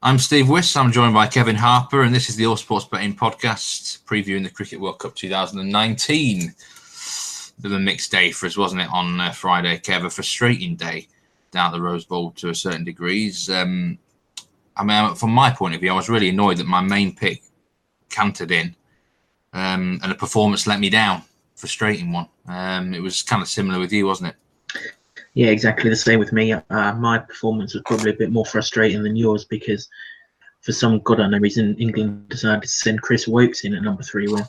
I'm Steve Wiss. I'm joined by Kevin Harper, and this is the All Sports Betting Podcast, previewing the Cricket World Cup 2019. Bit of a mixed day for us, wasn't it, on Friday, Kev? A frustrating day down at the Rose Bowl to a certain degree. From my point of view, I was really annoyed that my main pick cantered in, and the performance let me down. Frustrating one. It was kind of similar with you, wasn't it? Yeah, exactly the same with me. My performance was probably a bit more frustrating than yours because for some god unknown reason, England decided to send Chris Woakes in at number 3 when,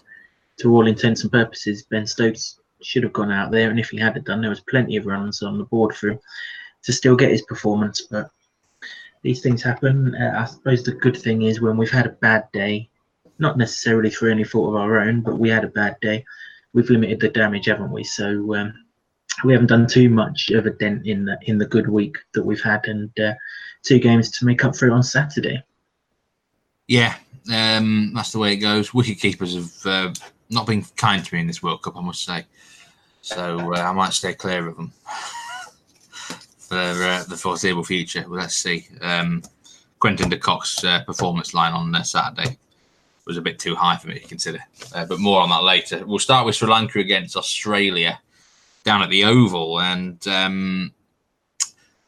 to all intents and purposes, Ben Stokes should have gone out there. And if he had done, there was plenty of runs on the board for him to still get his performance. But these things happen. I suppose the good thing is when we've had a bad day, not necessarily through any fault of our own, but we had a bad day, we've limited the damage, haven't we? So we haven't done too much of a dent in the good week that we've had, and 2 games to make up for it on Saturday. Yeah, that's the way it goes. Wicket keepers have not been kind to me in this World Cup, I must say. So I might stay clear of them for the foreseeable future. Well, let's see. Quentin de Kock's performance line on Saturday was a bit too high for me to consider, but more on that later. We'll start with Sri Lanka against Australia down at the Oval, and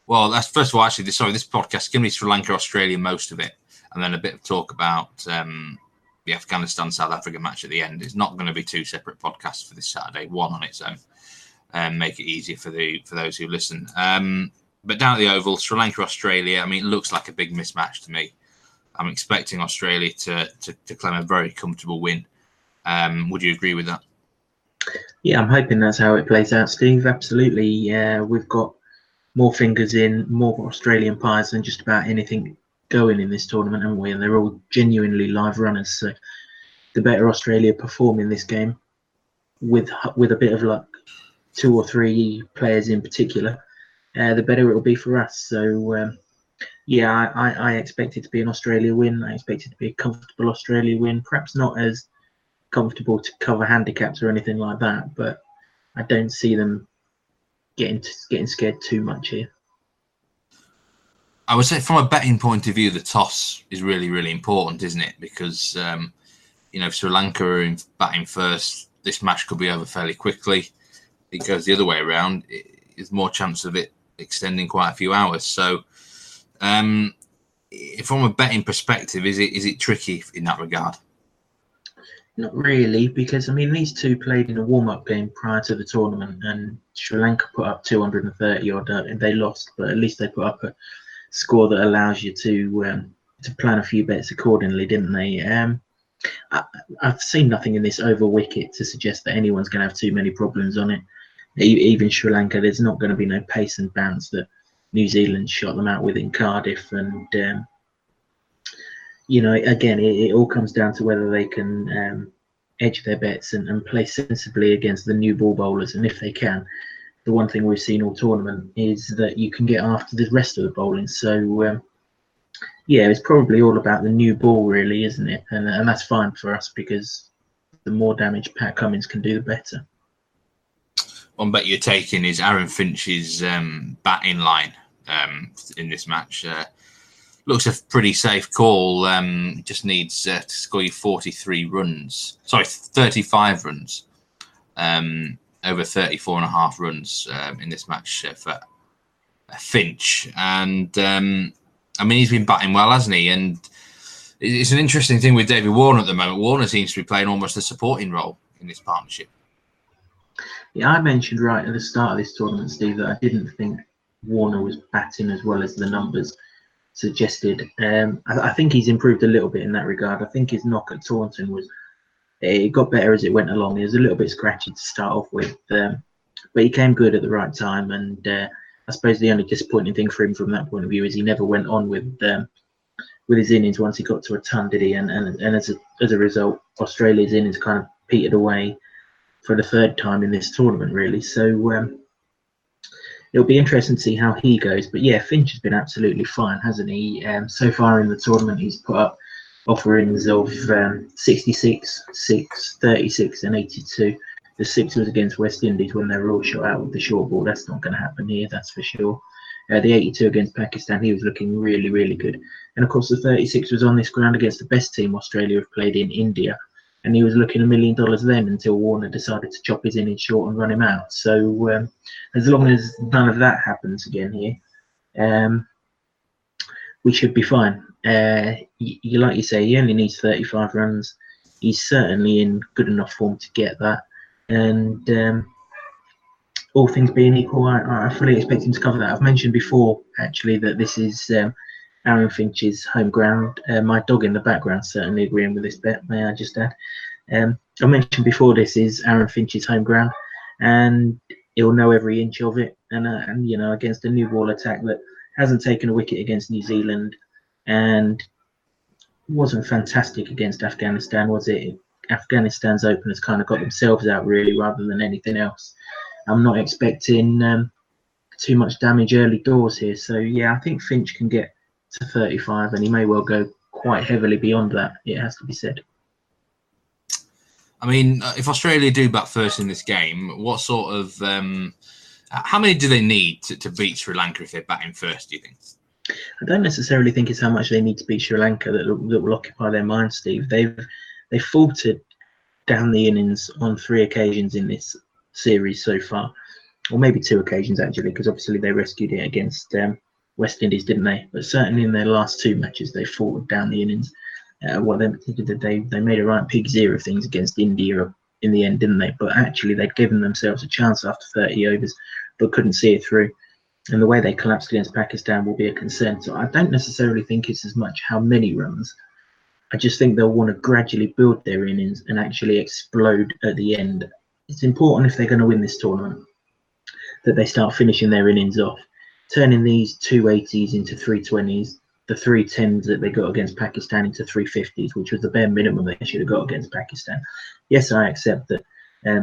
that's first of all, actually, this podcast is going to be Sri Lanka, Australia, most of it, and then a bit of talk about the Afghanistan South Africa match at the end. It's not going to be 2 separate podcasts for this Saturday, one on its own, and make it easier for those who listen. But down at the Oval, Sri Lanka, Australia. I mean, it looks like a big mismatch to me. I'm expecting Australia to claim a very comfortable win. Would you agree with that? Yeah, I'm hoping that's how it plays out, Steve. Absolutely. Yeah, we've got more fingers in, more Australian pies than just about anything going in this tournament, haven't we? And they're all genuinely live runners. So the better Australia perform in this game, with a bit of luck, 2 or 3 players in particular, the better it will be for us. So I expect it to be an Australia win. I expect it to be a comfortable Australia win. Perhaps not as comfortable to cover handicaps or anything like that, but I don't see them getting scared too much here. I would say from a betting point of view, the toss is really, really important, isn't it? Because if Sri Lanka are batting first, this match could be over fairly quickly. If it goes the other way around, there's more chance of it extending quite a few hours. So from a betting perspective, is it tricky in that regard? Not really, because these 2 played in a warm-up game prior to the tournament, and Sri Lanka put up 230 odd, and they lost, but at least they put up a score that allows you to plan a few bets accordingly, didn't they? I've seen nothing in this over wicket to suggest that anyone's going to have too many problems on it. Even Sri Lanka, there's not going to be no pace and bounce that New Zealand shot them out with in Cardiff, and again, it all comes down to whether they can edge their bets and play sensibly against the new ball bowlers. And if they can, the one thing we've seen all tournament is that you can get after the rest of the bowling. So, it's probably all about the new ball, really, isn't it? And that's fine for us because the more damage Pat Cummins can do, the better. One bet you're taking is Aaron Finch's batting line in this match. Looks a pretty safe call. Just needs to score you 35 runs over 34.5 runs in this match for Finch. And he's been batting well, hasn't he? And it's an interesting thing with David Warner at the moment. Warner seems to be playing almost a supporting role in this partnership. Yeah, I mentioned right at the start of this tournament, Steve, that I didn't think Warner was batting as well as the numbers suggested. I think he's improved a little bit in that regard. I think his knock at Taunton it got better as it went along. He was a little bit scratchy to start off with, but he came good at the right time. And I suppose the only disappointing thing for him from that point of view is he never went on with his innings once he got to a ton, did he? And as a result, Australia's innings kind of petered away for the 3rd time in this tournament, really. So it'll be interesting to see how he goes. But yeah, Finch has been absolutely fine, hasn't he? So far in the tournament, he's put up offerings of 66, 6, 36 and 82. The 6 was against West Indies when they were all shot out with the short ball. That's not going to happen here, that's for sure. The 82 against Pakistan, he was looking really, really good. And of course, the 36 was on this ground against the best team Australia have played in, India. And he was looking $1 million then until Warner decided to chop his innings short and run him out. So as long as none of that happens again here, we should be fine. Like you say, he only needs 35 runs. He's certainly in good enough form to get that. And all things being equal, I fully expect him to cover that. I've mentioned before, actually, that this is Aaron Finch's home ground. My dog in the background certainly agreeing with this bet, may I just add. I mentioned before, this is Aaron Finch's home ground, and he'll know every inch of it. And you know, against a new ball attack that hasn't taken a wicket against New Zealand and wasn't fantastic against Afghanistan, was it? Afghanistan's openers kind of got themselves out really, rather than anything else. I'm not expecting too much damage early doors here. So yeah, I think Finch can get to 35, and he may well go quite heavily beyond that, it has to be said. I mean, if Australia do bat first in this game, what sort of how many do they need to beat Sri Lanka if they're batting first, do you think? I don't necessarily think it's how much they need to beat Sri Lanka that will occupy their minds, Steve. They've faltered down the innings on 3 occasions in this series so far, or maybe 2 occasions actually, because obviously they rescued it against West Indies, didn't they? But certainly in their last 2 matches, they faltered down the innings. They made a right pig zero of things against India in the end, didn't they? But actually, they'd given themselves a chance after 30 overs, but couldn't see it through. And the way they collapsed against Pakistan will be a concern. So I don't necessarily think it's as much how many runs. I just think they'll want to gradually build their innings and actually explode at the end. It's important, if they're going to win this tournament, that they start finishing their innings off, turning these 280s into 320s, the 310s that they got against Pakistan into 350s, which was the bare minimum they should have got against Pakistan. Yes, I accept that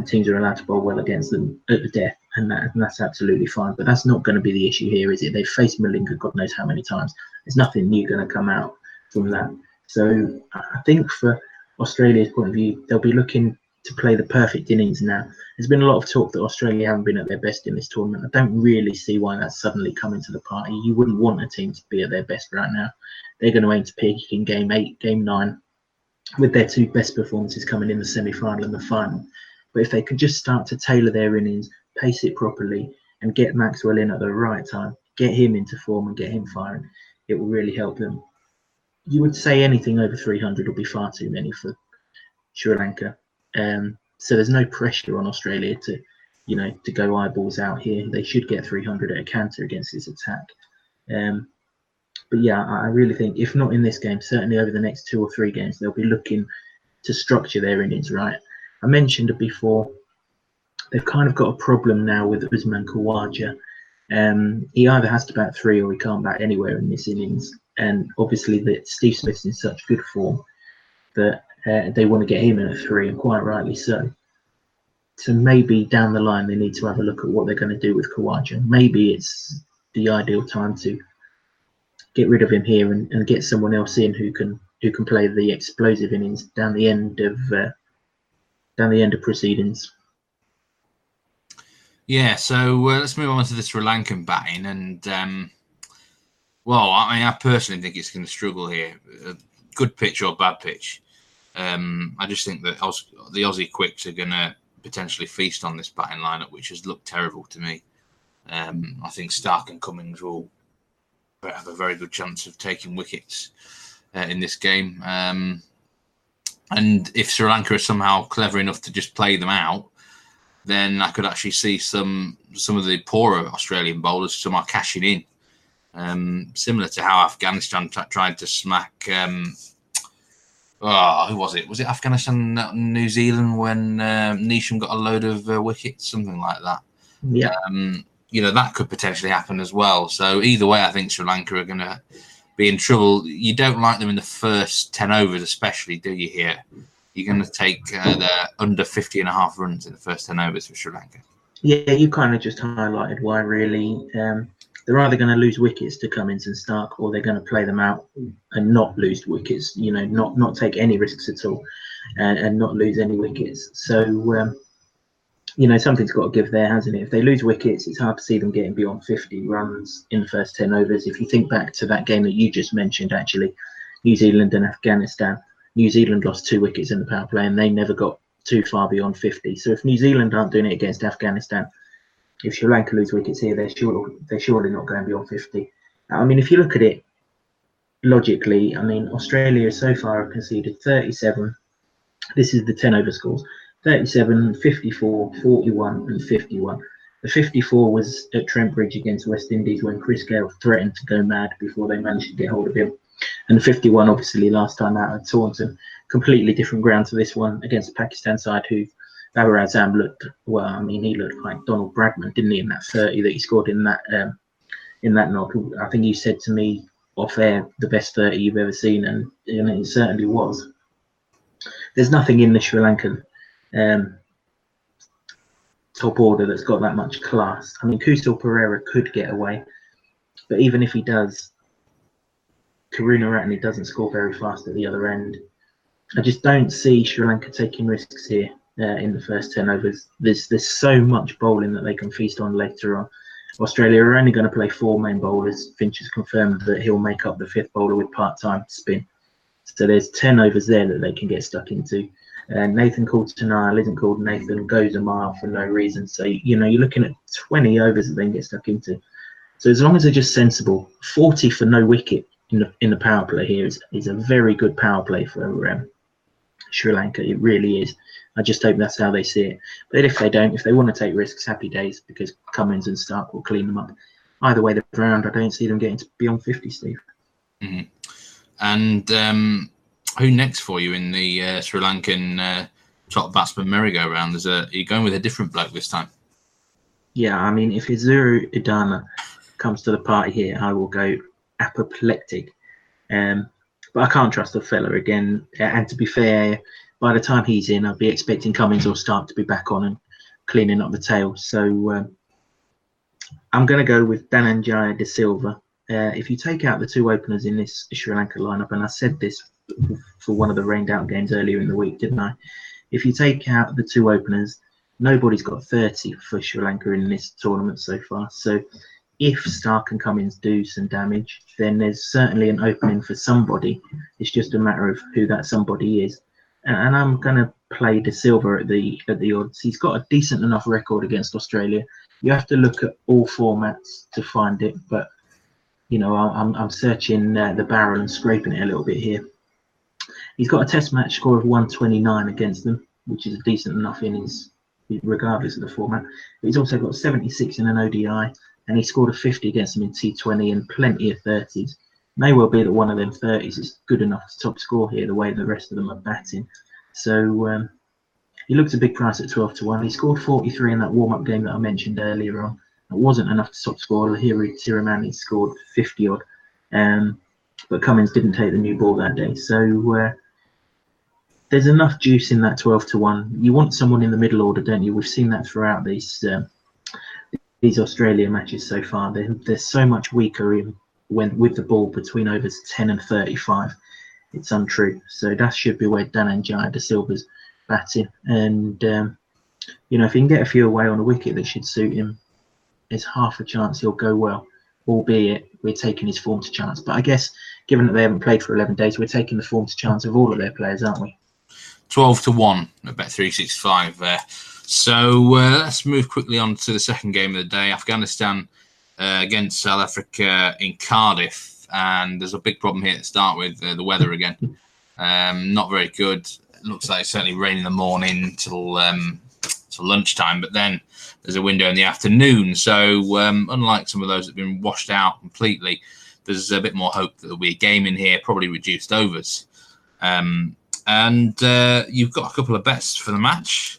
teams are allowed to bowl well against them at the death, and that's absolutely fine. But that's not going to be the issue here, is it? They've faced Malinga God knows how many times. There's nothing new going to come out from that. So I think for Australia's point of view, they'll be looking to play the perfect innings now. There's been a lot of talk that Australia haven't been at their best in this tournament. I don't really see why that's suddenly coming to the party. You wouldn't want a team to be at their best right now. They're going to aim to peak in Game 8, Game 9, with their 2 best performances coming in the semi-final and the final. But if they could just start to tailor their innings, pace it properly, and get Maxwell in at the right time, get him into form and get him firing, it will really help them. You would say anything over 300 will be far too many for Sri Lanka. So there's no pressure on Australia to go eyeballs out here. They should get 300 at a canter against this attack. But yeah, I really think, if not in this game, certainly over the next 2 or 3 games, they'll be looking to structure their innings right. I mentioned it before, they've kind of got a problem now with Usman Khawaja. He either has to bat 3 or he can't bat anywhere in this innings. And obviously that Steve Smith's in such good form that they want to get him in at 3, and quite rightly so. So maybe down the line they need to have a look at what they're going to do with Khawaja. Maybe it's the ideal time to get rid of him here and get someone else in who can play the explosive innings down the end of proceedings. Yeah, so let's move on to the Sri Lankan batting, and well, I mean, I personally think it's going to struggle here. Good pitch or bad pitch. I just think that the Aussie quicks are going to potentially feast on this batting lineup, which has looked terrible to me. I think Stark and Cummings will have a very good chance of taking wickets in this game. And if Sri Lanka are somehow clever enough to just play them out, then I could actually see some of the poorer Australian bowlers somehow cashing in. Similar to how Afghanistan tried to smack... who was it? Was it Afghanistan, New Zealand, when Neesham got a load of wickets, something like that? Yeah. That could potentially happen as well. So either way, I think Sri Lanka are going to be in trouble. You don't like them in the first 10 overs, especially, do you? Here, you're going to take their under 50.5 runs in the first 10 overs for Sri Lanka. Yeah, you kind of just highlighted why, really. They're either going to lose wickets to Cummins and Stark, or they're going to play them out and not lose wickets. Not take any risks at all, and not lose any wickets. So something's got to give there, hasn't it? If they lose wickets, it's hard to see them getting beyond 50 runs in the first 10 overs. If you think back to that game that you just mentioned, actually, New Zealand and Afghanistan, New Zealand lost 2 wickets in the power play and they never got too far beyond 50. So if New Zealand aren't doing it against Afghanistan, if Sri Lanka lose wickets here, they're surely not going beyond 50. I mean, if you look at it logically, I mean, Australia so far have conceded 37. This is the 10 over scores. 37, 54, 41 and 51. The 54 was at Trent Bridge against West Indies when Chris Gale threatened to go mad before they managed to get hold of him. And the 51, obviously, last time out at Taunton. Completely different ground to this one against the Pakistan side, who Babar Azam looked, well, I mean, he looked like Donald Bradman, didn't he, in that 30 that he scored in that knock. I think you said to me off air, the best 30 you've ever seen, and it certainly was. There's nothing in the Sri Lankan top order that's got that much class. I mean, Kusal Perera could get away, but even if he does, Karunaratne doesn't score very fast at the other end. I just don't see Sri Lanka taking risks here in the first 10 overs. There's so much bowling that they can feast on later on. Australia are only going to play 4 main bowlers. Finch has confirmed that he'll make up the 5th bowler with part-time spin. So there's 10 overs there that they can get stuck into. Nathan called Tanile isn't called Nathan, goes a mile for no reason. So, you're looking at 20 overs that they can get stuck into. So as long as they're just sensible, 40 for no wicket in the power play here is a very good power play for Sri Lanka. It really is. I just hope that's how they see it. But if they don't, if they want to take risks, happy days, because Cummins and Stark will clean them up. Either way around, I don't see them getting beyond 50, Steve. Mm-hmm. And who next for you in the Sri Lankan top batsman merry-go-round? Are you going with a different bloke this time? Yeah, I mean, if Izuru Idana comes to the party here, I will go apoplectic. But I can't trust the fella again. And to be fair, by the time he's in, I'll be expecting Cummins or Stark to be back on and cleaning up the tail. So I'm going to go with Dhananjaya De Silva. If you take out the 2 openers in this Sri Lanka lineup, and I said this for one of the rained out games earlier in the week, didn't I? If you take out the 2 openers, nobody's got 30 for Sri Lanka in this tournament so far. So if Stark and Cummins do some damage, then there's certainly an opening for somebody. It's just a matter of who that somebody is. And I'm going to play De Silva at the odds. He's got a decent enough record against Australia. You have to look at all formats to find it, but I'm searching the barrel and scraping it a little bit here. He's got a Test match score of 129 against them, which is a decent enough innings, regardless of the format. But he's also got 76 in an ODI, and he scored a 50 against them in T20 and plenty of 30s. May well be that one of them 30s is good enough to top score here, the way the rest of them are batting. So he looked a big price at 12-1. He scored 43 in that warm-up game that I mentioned earlier on. It wasn't enough to top score. Lahiri Tiramani scored 50 odd, but Cummins didn't take the new ball that day. So there's enough juice in that 12-1. You want someone in the middle order, don't you? We've seen that throughout these Australia matches so far. They're so much weaker with the ball between overs 10 and 35. It's untrue. So that should be where Dhananjaya De Silva's batting. And if he can get a few away on a wicket that should suit him, there's half a chance he'll go well, albeit we're taking his form to chance. But I guess, given that they haven't played for 11 days, we're taking the form to chance of all of their players, aren't we? 12-1 at Bet365 there. So let's move quickly on to the second game of the day. Afghanistan against South Africa in Cardiff. And there's a big problem here to start with, the weather again. Not very good. It looks like it's certainly rain in the morning till lunchtime, but then there's a window in the afternoon. So unlike some of those that have been washed out completely, there's a bit more hope that there'll be a game in here, probably reduced overs. And you've got a couple of bets for the match.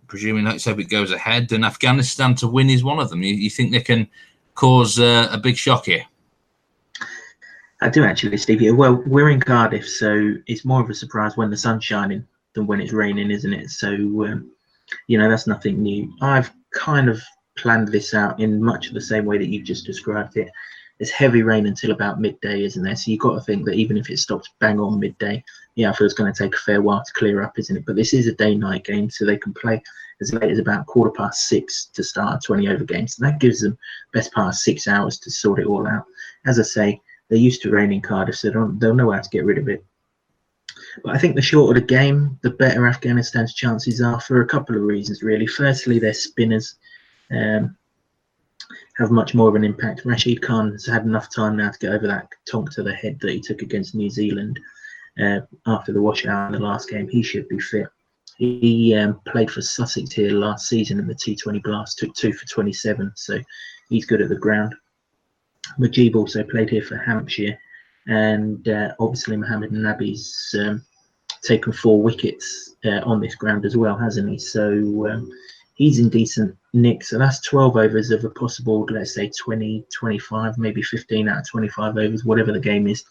Presuming, let's hope it goes ahead, and Afghanistan to win is one of them. You think they can cause a big shock here? I do actually, Steve. Well, we're in Cardiff, so it's more of a surprise when the sun's shining than when it's raining, isn't it? So, that's nothing new. I've kind of planned this out in much of the same way that you've just described it. There's heavy rain until about midday, isn't there? So you've got to think that even if it stops bang on midday, the outfield's going to take a fair while to clear up, isn't it? But this is a day-night game, so they can play as late as about 6:15 to start a 20-over game. So that gives them best part of 6 hours to sort it all out. As I say, they're used to rain in Cardiff, so they'll know how to get rid of it. But I think the shorter the game, the better Afghanistan's chances are for a couple of reasons, really. Firstly, their spinners have much more of an impact. Rashid Khan has had enough time now to get over that tonk to the head that he took against New Zealand after the washout in the last game. He should be fit. He played for Sussex here last season in the T20 Blast, took 2 for 27, so he's good at the ground. Mujib also played here for Hampshire, and obviously Mohammed Nabi's taken 4 wickets on this ground as well, hasn't he? So he's in decent nick. So that's 12 overs of a possible, let's say 20, 25, maybe 15 out of 25 overs, whatever the game is.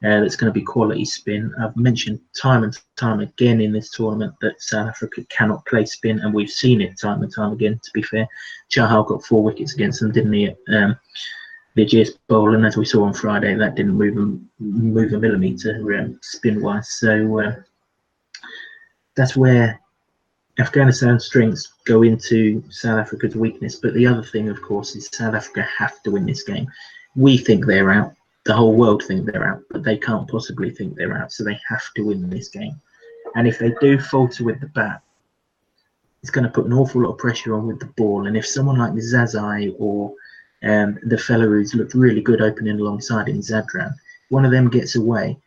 That's going to be quality spin. I've mentioned time and time again in this tournament that South Africa cannot play spin, and we've seen it time and time again, to be fair. Chahal got 4 wickets against them, didn't he, at the GS Bowl, and as we saw on Friday, that didn't move a millimetre spin-wise. So that's where Afghanistan's strengths go into South Africa's weakness. But the other thing, of course, is South Africa have to win this game. We think they're out. The whole world think they're out, but they can't possibly think they're out, so they have to win this game. And if they do falter with the bat, it's going to put an awful lot of pressure on with the ball. And if someone like Zazai or the fella who's looked really good opening alongside him, Zadran, one of them gets away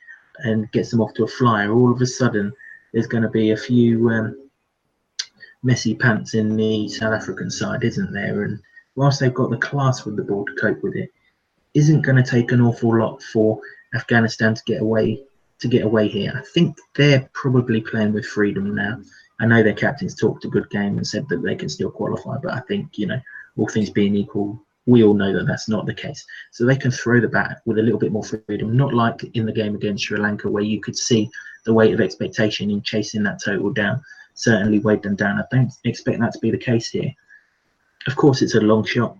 and gets them off to a flyer, all of a sudden there's going to be a few messy pants in the South African side, isn't there? And whilst they've got the class with the ball to cope with it, isn't going to take an awful lot for Afghanistan to get away here. I think they're probably playing with freedom now. I know their captains talked a good game and said that they can still qualify, but I think, you know, all things being equal, we all know that that's not the case. So they can throw the bat with a little bit more freedom, not like in the game against Sri Lanka where you could see the weight of expectation in chasing that total down certainly weighed them down. I don't expect that to be the case here. Of course, it's a long shot.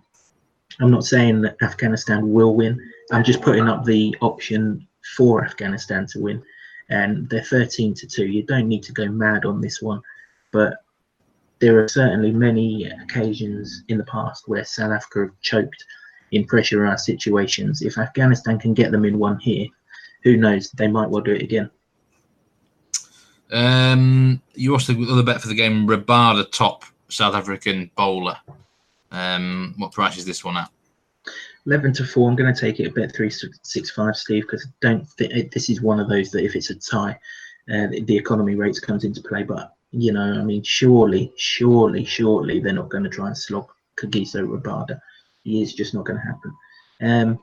I'm not saying that Afghanistan will win. I'm just putting up the option for Afghanistan to win. And they're 13-2. You don't need to go mad on this one. But there are certainly many occasions in the past where South Africa have choked in pressurised situations. If Afghanistan can get them in one here, who knows? They might well do it again. You also got the other bet for the game, Rabada top South African bowler. What price is this one at? 11-4. I'm going to take it at bet 365, Steve, because I don't think this is one of those that if it's a tie, the economy rates comes into play. But you know, I mean, surely they're not going to try and slog Kagiso Rabada. It is just not going to happen.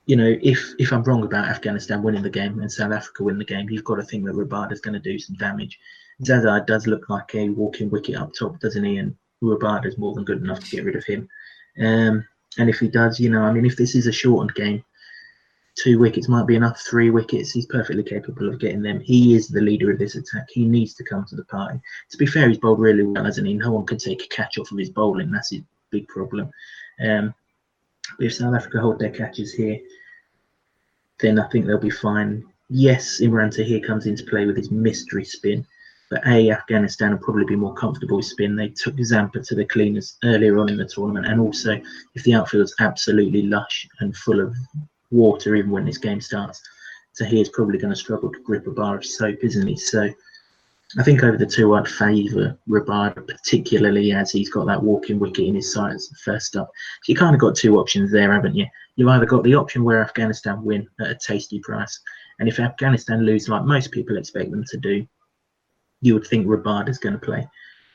You know, if I'm wrong about Afghanistan winning the game and South Africa win the game, you've got to think that Rabada's going to do some damage. Zaza does look like a walking wicket up top, doesn't he? And Rabada's more than good enough to get rid of him. And if he does, you know, I mean, if this is a shortened game, 2 wickets might be enough, 3 wickets, he's perfectly capable of getting them. He is the leader of this attack. He needs to come to the party. To be fair, he's bowled really well, hasn't he? No one can take a catch off of his bowling. That's his big problem. But if South Africa hold their catches here, then I think they'll be fine. Yes, Imran Tahir comes into play with his mystery spin. But Afghanistan will probably be more comfortable with spin. They took Zampa to the cleaners earlier on in the tournament. And also, if the outfield's absolutely lush and full of water, even when this game starts, Tahir's probably going to struggle to grip a bar of soap, isn't he? So I think over the 2, I'd favour Rabada, particularly as he's got that walking wicket in his sights first up. So you kind of got 2 options there, haven't you? You've either got the option where Afghanistan win at a tasty price. And if Afghanistan lose, like most people expect them to do, you would think Rabada's going to play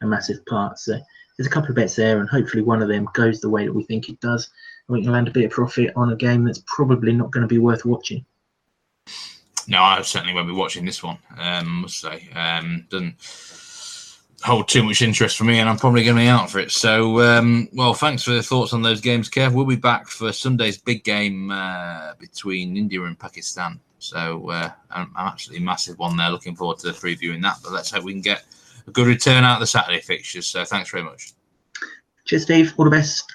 a massive part. So there's a couple of bets there, and hopefully one of them goes the way that we think it does. And we can land a bit of profit on a game that's probably not going to be worth watching. No, I certainly won't be watching this one, I must say. Doesn't hold too much interest for me, and I'm probably going to be out for it. So, well, thanks for the thoughts on those games, Kev. We'll be back for Sunday's big game between India and Pakistan. So I'm absolutely massive one there. Looking forward to previewing that. But let's hope we can get a good return out of the Saturday fixtures. So thanks very much. Cheers, Steve. All the best.